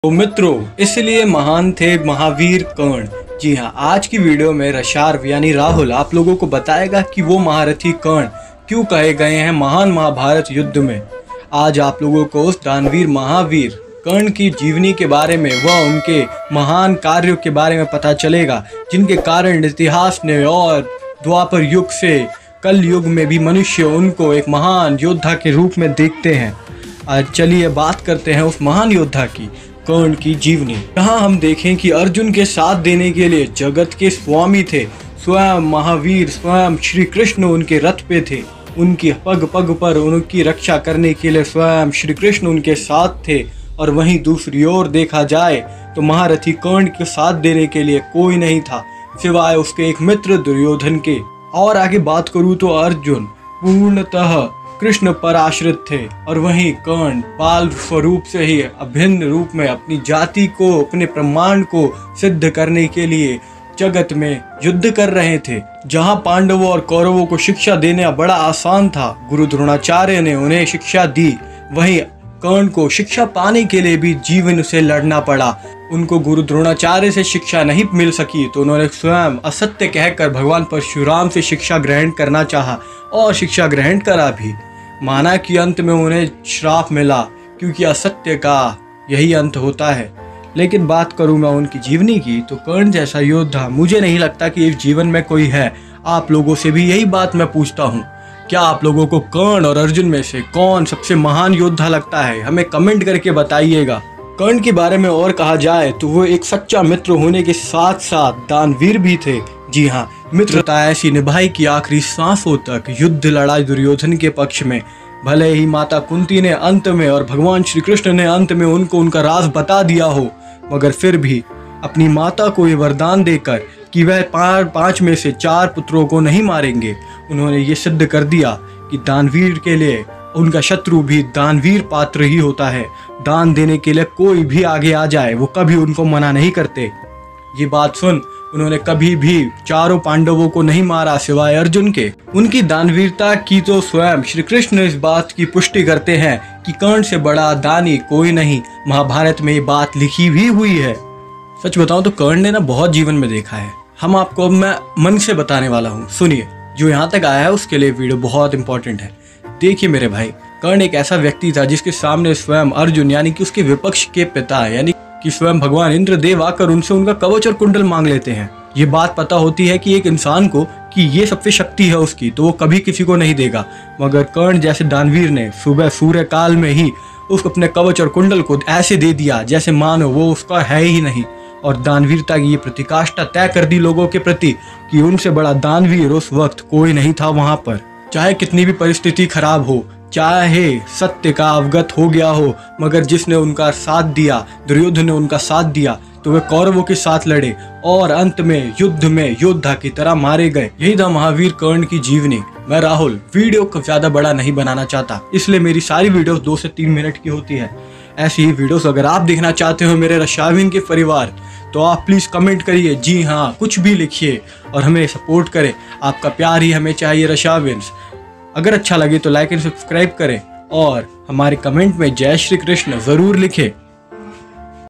तो मित्रों, इसलिए महान थे महावीर कर्ण। जी हाँ, आज की वीडियो में रशार्व यानी राहुल आप लोगों को बताएगा कि वो महारथी कर्ण क्यों कहे गए हैं महान महाभारत युद्ध में। आज आप लोगों को उस दानवीर महावीर कर्ण की जीवनी के बारे में व उनके महान कार्यों के बारे में पता चलेगा, जिनके कारण इतिहास ने और द्वापर युग से कल युग में भी मनुष्य उनको एक महान योद्धा के रूप में देखते हैं। आज चलिए बात करते हैं उस महान योद्धा की, कर्ण की जीवनी। यहाँ हम देखें कि अर्जुन के साथ देने के लिए जगत के स्वामी थे, स्वयं महावीर स्वयं श्री कृष्ण उनके रथ पे थे। उनकी पग पग पर उनकी रक्षा करने के लिए स्वयं श्री कृष्ण उनके साथ थे। और वहीं दूसरी ओर देखा जाए तो महारथी कर्ण के साथ देने के लिए कोई नहीं था सिवाय उसके एक मित्र दुर्योधन के। और आगे बात करूँ तो अर्जुन पूर्णतः कृष्ण पर आश्रित थे और वहीं कर्ण बाल स्वरूप से ही अभिन्न रूप में अपनी जाति को, अपने प्रमाण को सिद्ध करने के लिए जगत में युद्ध कर रहे थे। जहां पांडवों और कौरवों को शिक्षा देना बड़ा आसान था, गुरु द्रोणाचार्य ने उन्हें शिक्षा दी, वहीं कर्ण को शिक्षा पाने के लिए भी जीवन से लड़ना पड़ा। उनको गुरु द्रोणाचार्य से शिक्षा नहीं मिल सकी तो उन्होंने स्वयं असत्य कहकर भगवान परशुराम से शिक्षा ग्रहण करना चाहा और शिक्षा ग्रहण करा भी। माना कि अंत में उन्हें श्राप मिला, क्योंकि असत्य का यही अंत होता है। लेकिन बात करूं मैं उनकी जीवनी की तो कर्ण जैसा योद्धा मुझे नहीं लगता कि इस जीवन में कोई है। आप लोगों से भी यही बात मैं पूछता हूं, क्या आप लोगों को कर्ण और अर्जुन में से कौन सबसे महान योद्धा लगता है? हमें कमेंट करके बताइएगा। कर्ण के बारे में और कहा जाए तो वो एक सच्चा मित्र होने के साथ साथ दानवीर भी थे। जी हाँ, मित्रता ऐसी निभाई कि आखिरी सांसों तक युद्ध लड़ाई दुर्योधन के पक्ष में। भले ही माता कुंती ने अंत में और भगवान श्री कृष्ण ने अंत में उनको उनका राज बता दिया हो, मगर फिर भी अपनी माता को ये वरदान देकर कि वह 5 में से 4 पुत्रों को नहीं मारेंगे, उन्होंने ये सिद्ध कर दिया कि दानवीर के लिए उनका शत्रु भी दानवीर पात्र ही होता है। दान देने के लिए कोई भी आगे आ जाए वो कभी उनको मना नहीं करते। ये बात सुन उन्होंने कभी भी 4 पांडवों को नहीं मारा सिवाय अर्जुन के। उनकी दानवीरता की तो स्वयं श्री कृष्ण इस बात की पुष्टि करते हैं कि कर्ण से बड़ा दानी कोई नहीं। महाभारत में ये बात लिखी भी हुई है। सच बताऊं तो कर्ण ने ना बहुत जीवन में देखा है। हम आपको अब मैं मन से बताने वाला हूँ, सुनिए। जो यहाँ तक आया है उसके लिए वीडियो बहुत इंपॉर्टेंट है। देखिए मेरे भाई, कर्ण एक ऐसा व्यक्ति था जिसके सामने स्वयं अर्जुन यानी कि उसके विपक्ष के पिता यानी कि स्वयं भगवान इंद्रदेव आकर उनसे उनका कवच और कुंडल मांग लेते हैं। ये बात पता होती है कि एक इंसान को कि ये सबसे शक्ति है उसकी, तो वो कभी किसी को नहीं देगा। मगर कर्ण जैसे दानवीर ने सुबह सूर्य काल में ही उसको अपने कवच और कुंडल को ऐसे दे दिया जैसे मानो वो उसका है ही नहीं। और दानवीरता की ये प्रतिकाष्ठा तय कर दी लोगों के प्रति कि उनसे बड़ा दानवीर उस वक्त कोई नहीं था वहां पर। चाहे कितनी भी परिस्थिति खराब हो, चाहे सत्य का अवगत हो गया हो, मगर जिसने उनका साथ दिया, दुर्योधन ने उनका साथ दिया, तो वे कौरवों के साथ लड़े और अंत में युद्ध में योद्धा की तरह मारे गए। यही था महावीर कर्ण की जीवनी। मैं राहुल वीडियो को ज्यादा बड़ा नहीं बनाना चाहता, इसलिए मेरी सारी वीडियोस 2 से 3 मिनट की होती है। ऐसी ही वीडियोस अगर आप देखना चाहते हो मेरे रशाविन के परिवार, तो आप प्लीज कमेंट करिए। जी हाँ, कुछ भी लिखिए और हमें सपोर्ट करें। आपका प्यार ही हमें चाहिए रशाविन्स। अगर अच्छा लगे तो लाइक एंड सब्सक्राइब करें और हमारे कमेंट में जय श्री कृष्ण जरूर लिखें।